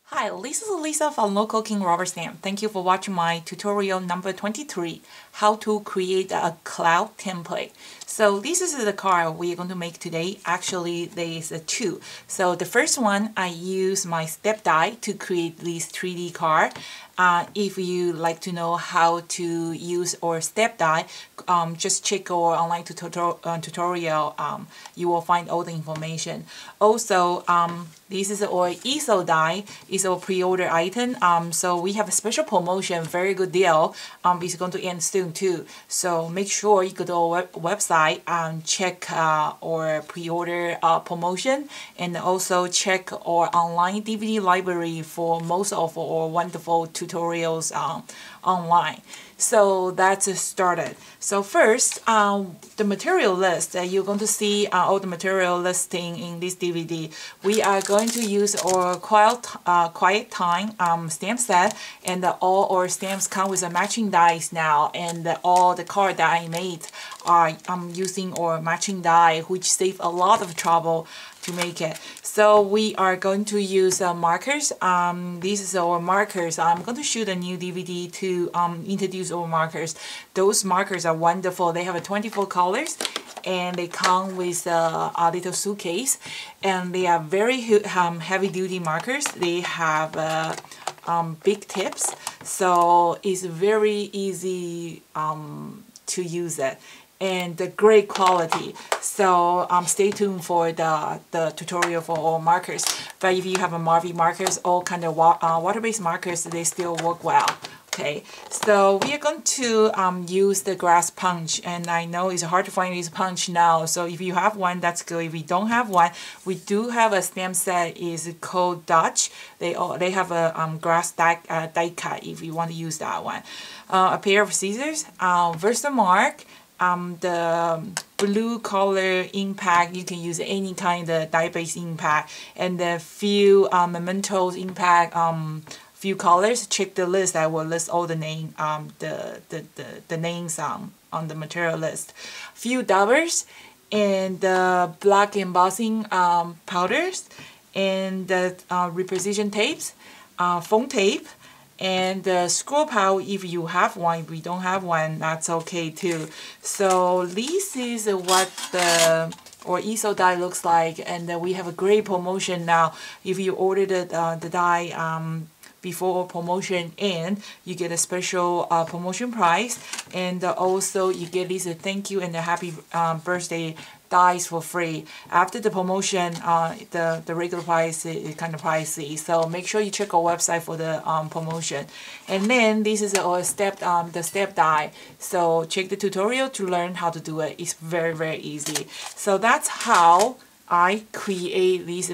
Hi, this is Lisa from Local King Rubber Stamp. Thank you for watching my tutorial number 23, how to create a cloud template. So this is the card we're going to make today. Actually, there is two. So the first one, I use my step die to create this 3D card. If you like to know how to use our step die, just check our online tutorial. You will find all the information. Also, this is our Easel die. It's our pre-order item. So we have a special promotion, very good deal. It's going to end soon too. So make sure you go to our website and check our pre-order promotion, and also check our online DVD library for most of our wonderful tutorials online. So that's started. So first, the material list. You're going to see all the material listing in this DVD. We are going to use our Quiet Time stamp set, and all our stamps come with a matching dies now, and all the cards that I made are using our matching die, which save a lot of trouble to make it. So we are going to use markers. This is our markers. I'm going to shoot a new DVD to introduce our markers. Those markers are wonderful. They have 24 colors, and they come with a little suitcase, and they are very heavy duty markers. They have big tips, so it's very easy to use it, and the great quality. So stay tuned for the tutorial for all markers. But if you have a Marvy markers, all kind of water-based markers, they still work well. Okay, so we are going to use the grass punch, and I know it's hard to find this punch now, so if you have one, that's good. If you don't have one, we do have a stamp set is called Dutch. They have a grass die cut if you want to use that one. A pair of scissors, Versamark, the blue color impact. You can use any kind of die-based impact, and a few mementos impact. Few colors. Check the list. I will list all the name, the names on the material list. Few dabbers, and black embossing powders, and reprecision tapes, foam tape, and screw pile if you have one. If we don't have one, that's okay too. So this is what the Easel die looks like, and we have a great promotion now. If you order the die before promotion, and you get a special promotion price, and also you get this thank you and a happy birthday dies for free. After the promotion, the regular price is kind of pricey, so make sure you check our website for the promotion. And then this is our the step die, so check the tutorial to learn how to do it. It's very easy. So that's how I create this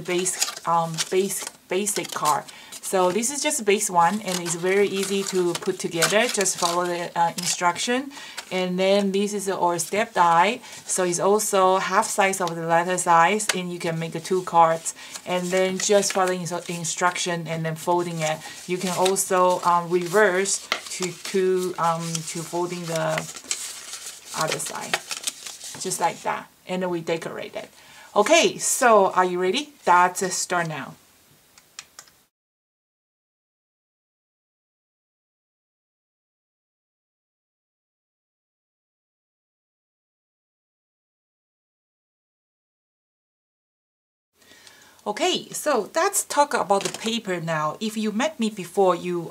basic card. So this is just base one, and it's very easy to put together. Just follow the instruction. And then this is our step die. So it's also half size of the letter size, and you can make two cards. And then just following the instruction and then folding it. You can also reverse to folding the other side, just like that. And then we decorate it. Okay, so are you ready? Let's start now. Okay, so let's talk about the paper now. If you met me before, you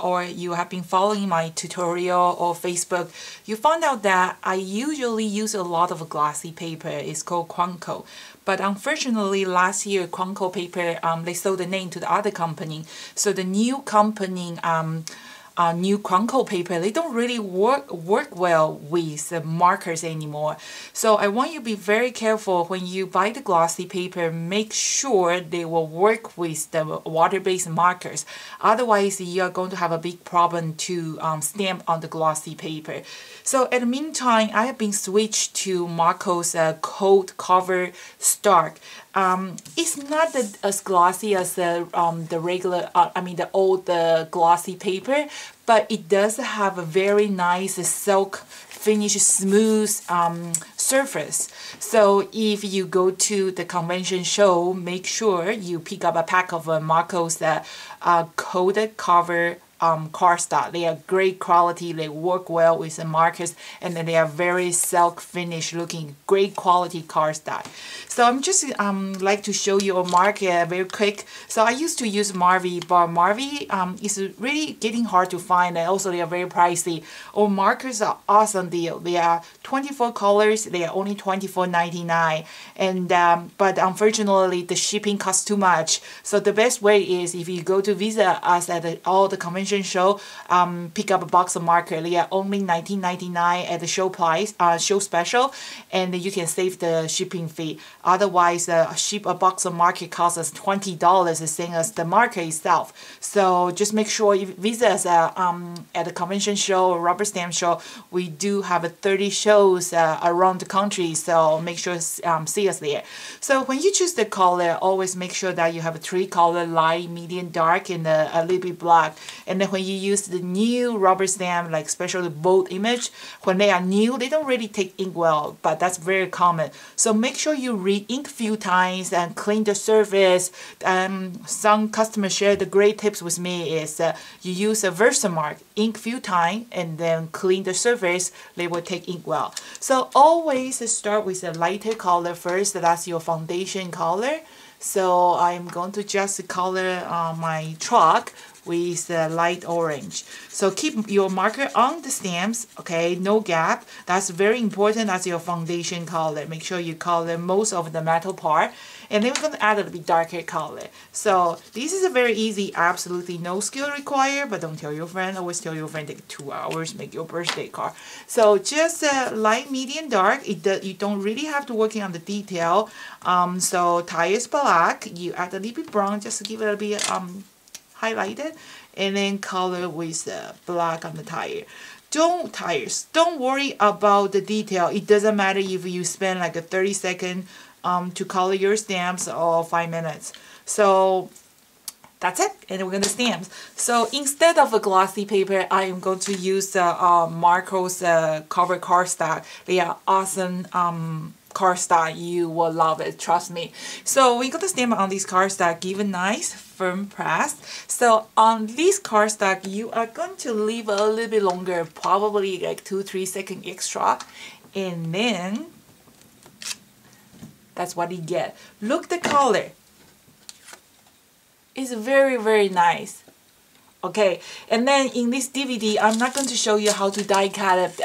have been following my tutorial or Facebook, you found out that I usually use a lot of glossy paper. It's called Quanco. But unfortunately, last year, Quanco paper, they sold the name to the other company. So the new company, new Quanco paper, they don't really work well with the markers anymore. So I want you to be very careful when you buy the glossy paper. Make sure they will work with the water-based markers. Otherwise, you are going to have a big problem to stamp on the glossy paper. So in the meantime, I have been switched to Marco's Cold Cover Stark. It's not as glossy as the regular, the old glossy paper, but it does have a very nice silk finished smooth surface. So if you go to the convention show, make sure you pick up a pack of Marco's coated cover cardstock. They are great quality, they work well with the markers, and then they are very silk finish looking, great quality cardstock. So I'm just like to show you a marker very quick. So I used to use Marvy, but Marvy is really getting hard to find, and also they are very pricey. Or markers are awesome deal. They are 24 colors, they are only $24.99, and but unfortunately the shipping costs too much. So the best way is if you go to visit us at all the convention show, pick up a box of marker. They are only $19.99 at the show price, show special, and you can save the shipping fee. Otherwise, ship a box of marker costs us $20, the same as the marker itself. So just make sure you visit us at the convention show or rubber stamp show. We do have 30 shows around the country, so make sure see us there. So when you choose the color, always make sure that you have 3 color: light, medium, dark, and a little bit black. And then when you use the new rubber stamp, like especially bold image, when they are new, they don't really take ink well, but that's very common. So make sure you re-ink a few times and clean the surface. Some customers share the great tips with me is you use a Versamark, ink few times, and then clean the surface. They will take ink well. So always start with a lighter color first. That's your foundation color. So I'm going to just color my truck with light orange. So keep your marker on the stamps, okay, no gap. That's very important as your foundation color. Make sure you color most of the metal part. And then we're going to add a little bit darker color. So this is a very easy, absolutely no skill required, but don't tell your friend. Always tell your friend take 2 hours, make your birthday card. So just light, medium, dark. You don't really have to work on the detail. So tires black. You add a little bit brown just to give it a bit highlighted, and then color with black on the tire. Don't worry about the detail. It doesn't matter if you spend like a 30 seconds to color your stamps or 5 minutes. So that's it, and we're going to stamps. So instead of a glossy paper, I am going to use Marco's cover cardstock. They are awesome cardstock. You will love it, trust me. So we're going to stamp on this cardstock, give a nice firm press. So on this cardstock, you are going to leave a little bit longer, probably like 2-3 seconds extra, and then that's what you get. Look the color. It's very, very nice. Okay, and then in this DVD, I'm not going to show you how to die cut it.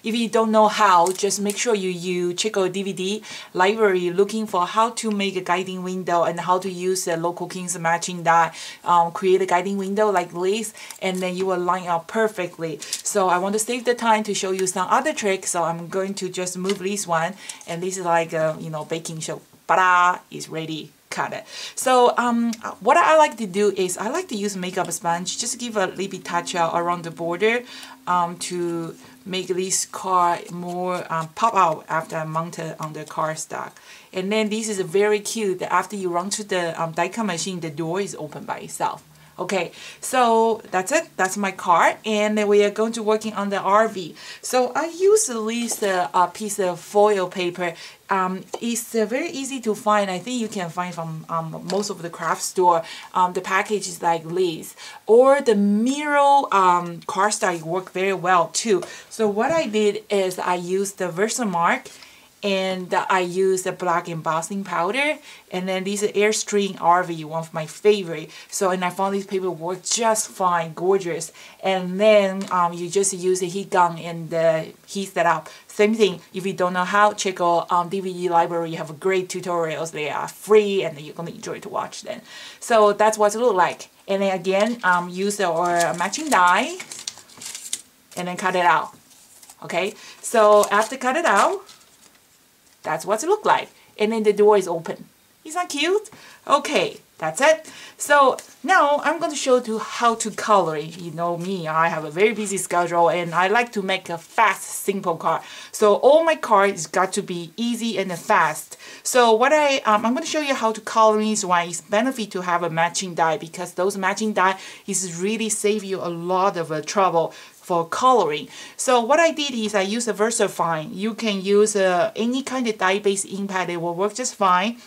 If you don't know how, just make sure you check our DVD library looking for how to make a guiding window and how to use the Local King's matching die, create a guiding window like this, and then you will line up perfectly. So I want to save the time to show you some other tricks, so I'm going to just move this one, and this is like a, baking show. Ta-da! It's ready. Cut it. So what I like to do is I like to use makeup sponge, just give a little bit touch out around the border to make this card more pop out after I mount it on the cardstock. And then this is very cute. After you run to the die cut machine, the door is open by itself. Okay, so that's it. That's my card, and then we are going to working on the RV. So I use at least a piece of foil paper. It's very easy to find. I think you can find from most of the craft store. The package is like this, or the Miro cardstock work very well too. So what I did is I used the Versamark, and I use the black embossing powder, and then this is Airstream RV, one of my favorite. So, and I found this paper work just fine, gorgeous. And then you just use a heat gun and heat that up. Same thing, if you don't know how, check out DVD library. You have great tutorials. They are free, and you're gonna enjoy to watch them. So that's what it looks like. And then again, use our matching die, and then cut it out. Okay, so after cut it out, that's what it looks like. And then the door is open. Isn't that cute? Okay, that's it. So now I'm going to show you how to color it. You know me, I have a very busy schedule, and I like to make a fast, simple card. So all my cards got to be easy and fast. So what I'm going to show you how to color this one. It's benefit to have a matching die, because those matching die is really save you a lot of trouble. for coloring. So what I did is I used a VersaFine. You can use any kind of dye-based ink pad. It will work just fine.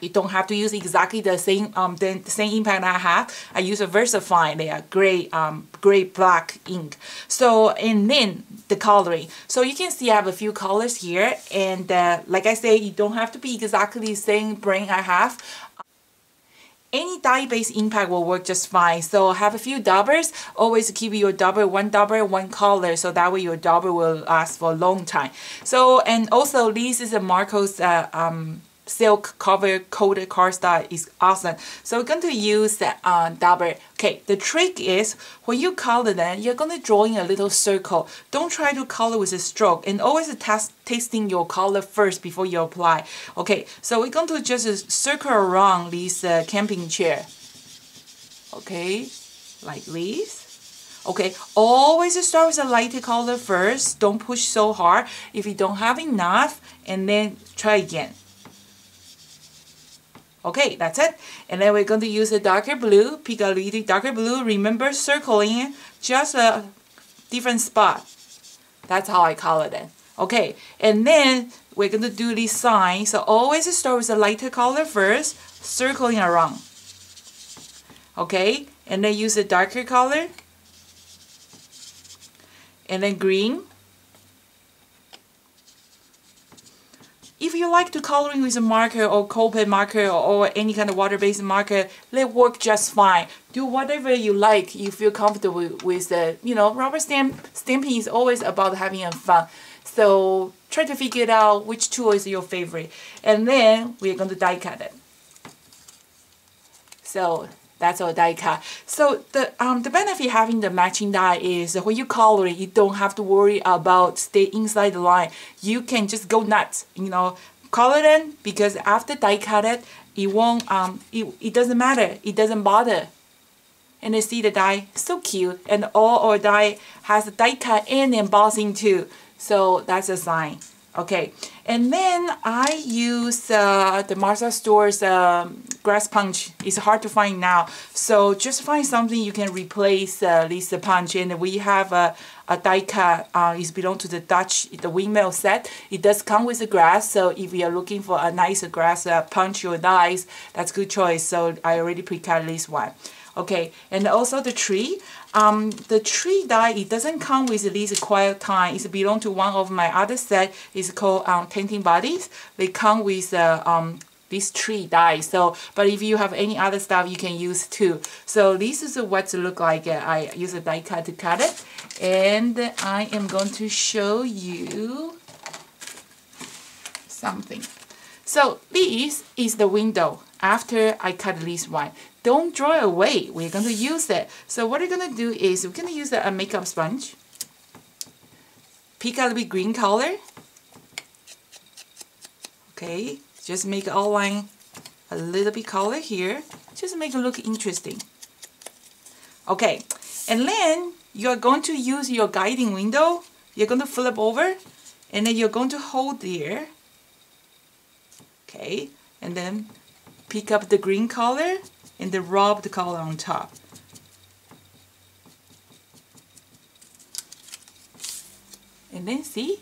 You don't have to use exactly the same ink pad I have. I use a VersaFine. They are gray black ink. So, and then the coloring. So you can see I have a few colors here, and like I say, you don't have to be exactly the same brand I have. Any dye-based ink pad will work just fine. So have a few daubers. Always keep your dauber, one color, so that way your dauber will last for a long time. So, and also this is a Marco's silk cover coated cardstock is awesome. So we're going to use dauber. Okay, the trick is when you color them, you're going to draw in a little circle. Don't try to color with a stroke, and always tasting your color first before you apply. Okay, so we're going to just circle around this camping chair. Okay, like this. Okay, always start with a lighter color first. Don't push so hard. If you don't have enough, and then try again. Okay, that's it. And then we're going to use a darker blue. Pick a little darker blue. Remember circling just a different spot. That's how I color it. Okay, and then we're going to do this sign. So always start with a lighter color first, circling around. Okay, and then use a darker color. And then green. If you like to coloring with a marker or Copic marker or any kind of water-based marker, they work just fine. Do whatever you like. You feel comfortable with the, you know, rubber stamping is always about having fun. So try to figure it out which tool is your favorite. And then we're going to die cut it. So that's our die cut. So the benefit having the matching die is when you color it, you don't have to worry about stay inside the line. You can just go nuts, you know, color them, because after die cut it, it won't it doesn't matter, it doesn't bother. And you see the die, so cute, and all our die has a die cut and embossing too. So that's a sign. Okay, and then I use the Martha Stores grass punch. It's hard to find now, so just find something you can replace this punch. And we have a die cut. It belongs to the windmill set. It does come with the grass, so if you are looking for a nice grass punch or dies, that's a good choice. So I already pre-cut this one. Okay, and also the tree. The tree die, it doesn't come with this quiet time. It belongs to one of my other set. It's called Painting Bodies. They come with this tree die. So, but if you have any other stuff, you can use too. So this is what it look like. I use a die cut to cut it, and I am going to show you something. So this is the window after I cut this one. Don't draw it away. We're going to use it. So what we're going to do is we're going to use a makeup sponge. Pick a little bit green color. Okay, just make outline a little bit color here. Just make it look interesting. Okay, and then you're going to use your guiding window. You're going to flip over, and then you're going to hold there. Okay, and then pick up the green color and then rub the color on top. And then see?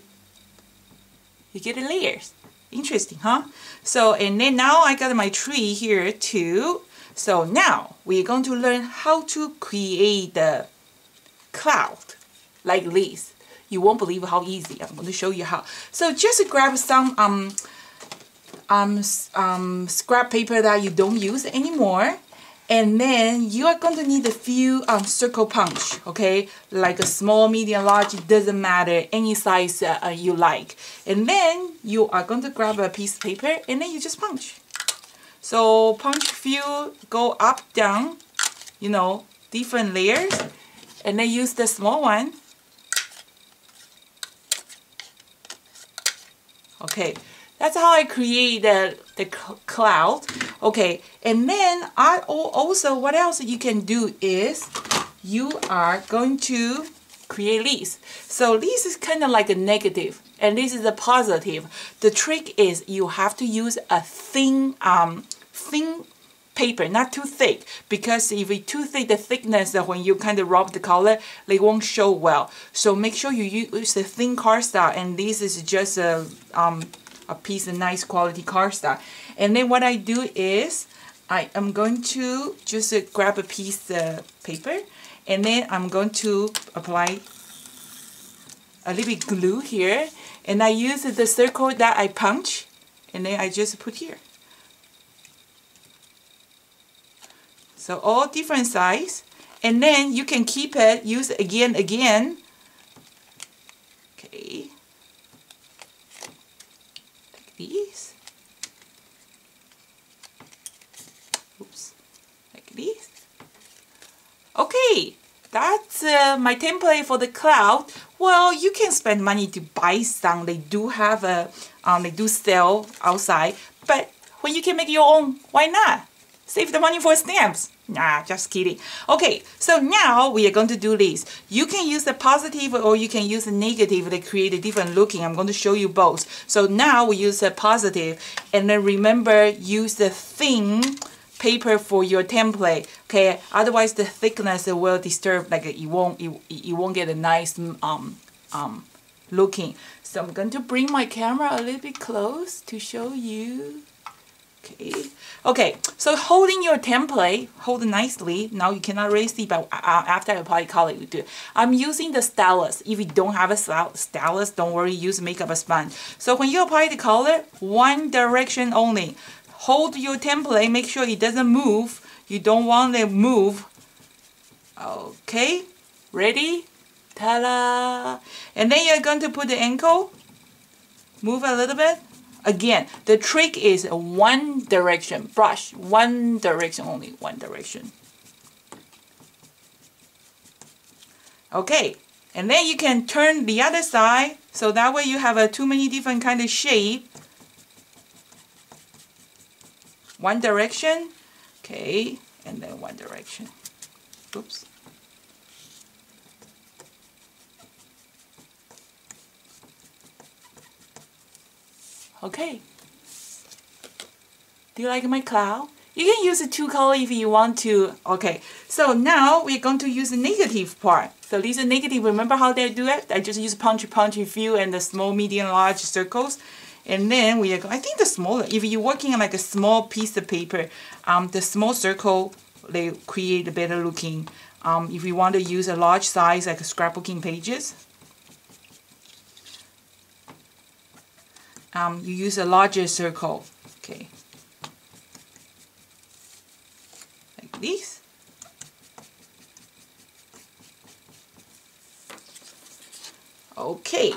You get the layers. Interesting, huh? So, and then now I got my tree here too. So now we're going to learn how to create the cloud like this. You won't believe how easy. I'm going to show you how. So just grab some scrap paper that you don't use anymore, and then you are going to need a few circle punch, okay, like a small, medium, large, it doesn't matter, any size you like. And then you are going to grab a piece of paper, and then you just punch. So punch few, go up, down, you know, different layers, and then use the small one. Okay. That's how I create the cloud. Okay, and then I also, what else you can do is you are going to create this. So this is kind of like a negative, and this is a positive. The trick is you have to use a thin paper, not too thick, because if it's too thick, the thickness when you kind of rub the color, they won't show well. So make sure you use the thin cardstock, and this is just a piece of nice quality cardstock. And then what I do is I am going to just grab a piece of paper, and then I'm going to apply a little bit glue here, and I use the circle that I punch, and then I just put here. So all different size, and then you can keep it, use it again. Okay, like these. Oops, like this. Okay, that's my template for the cloud. Well, you can spend money to buy some. They do have they do sell outside, but when you can make your own, why not? Save the money for stamps. Nah, just kidding. Okay, so now we are going to do this. You can use the positive or you can use the negative to create a different looking. I'm going to show you both. So now we use the positive, and then remember, use the thin paper for your template. Okay, otherwise the thickness will disturb, like it won't get a nice looking. So I'm going to bring my camera a little bit close to show you. Okay, so holding your template, hold it nicely. Now you cannot really see, but after I apply color, you do. I'm using the stylus. If you don't have a stylus, don't worry, use makeup sponge. So when you apply the color, one direction only. Hold your template, make sure it doesn't move. You don't want it to move. Okay, ready? Ta-da! And then you're going to put the ankle. Move a little bit. Again, the trick is one direction, brush, one direction only, one direction. Okay, and then you can turn the other side, so that way you have too many different kind of shape. One direction, okay, and then one direction. Oops. Okay. Do you like my cloud? You can use the two color if you want to. Okay, so now we're going to use the negative part. So these are negative. Remember how they do it? I just use punch, few, and the small, medium, large circles. And then we are, I think the smaller, if you're working on like a small piece of paper, the small circle, they create a better looking. If you want to use a large size, like scrapbooking pages, you use a larger circle. Okay, like this. Okay,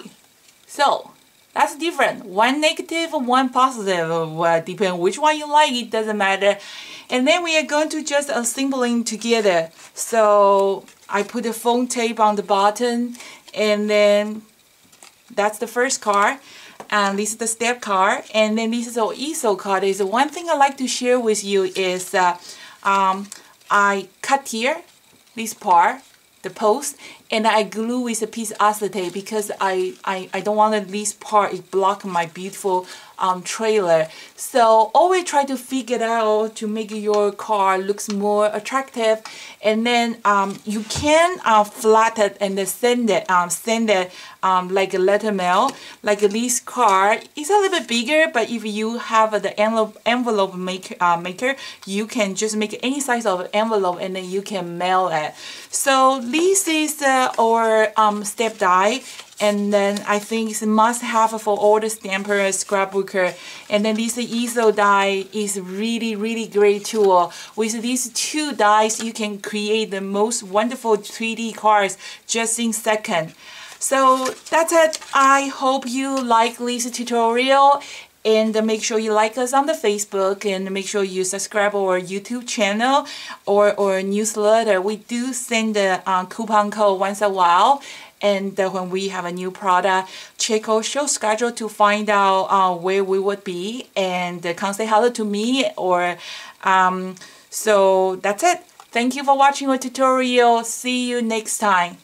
so that's different. One negative, one positive. Depending which one you like, it doesn't matter. And then we are going to just assembling together. So I put the foam tape on the bottom, and then that's the first card. And this is the step card, and then this is our easel card. Is one thing I like to share with you is I cut here this part, the post, and I glue with a piece of acetate because I don't want this part block my beautiful trailer. So always try to figure it out to make your car looks more attractive, and then you can flatten it and then send it like a letter mail. Like this card is a little bit bigger, but if you have the envelope maker, you can just make any size of envelope and then you can mail it. So this is our step die. And then I think it's a must-have for all the stamper, scrapbooker. And then this easel die is really great tool. With these two dies, you can create the most wonderful 3D cards just in seconds. So that's it. I hope you like this tutorial. And make sure you like us on the Facebook, and make sure you subscribe our YouTube channel or newsletter. We do send the coupon code once a while. And when we have a new product, check our show schedule to find out where we would be, and come say hello to me. Or so that's it. Thank you for watching our tutorial. See you next time.